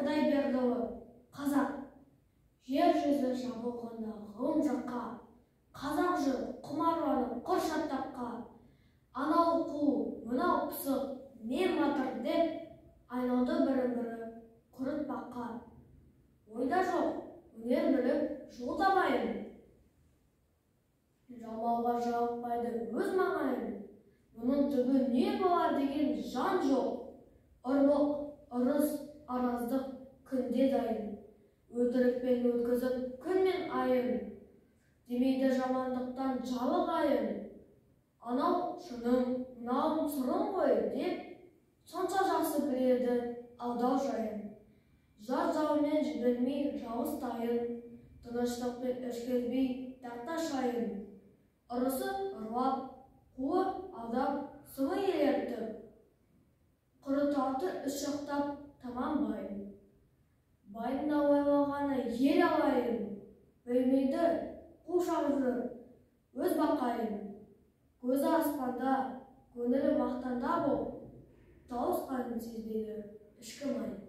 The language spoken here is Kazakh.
Құдай бердіғі қазақ. Жер жүзі жабылғанда ғылым жаққа, қазақ жүр құмарланып құр шаттаққа. Анау қу, мынау пысық, мен батыр деп, айналды бірі-бірі құрытпаққа. Ойда жоқ, өнер біліп жол табайын. Жамауға жалықпайды өз маңайын. Мұның түбі не болар деген жан жоқ. Ұрлық, ұрыс, араздық күнде дайын. Өтірікпен өткізіп күн мен айын. Демейді жамандықтан жалығайын. Анау шыным, мынау сырым ғой деп, сонша жақсы біледі алдау жайын. Жат жаумен жібермей жауыз тайын, тыныштықпен өшкізбей тақта шайын. Ұрысы ұрлап, қуы алдап, сымы елертіп, құрытаты үш жақтап тамам байын. Байдың да ойлағаны ел алайын, бөлмейді қу шабжыр өз бақайын. Көзі аспанда, көңілі мақтанда боп, тауысқанын сезбейді ішкі майын.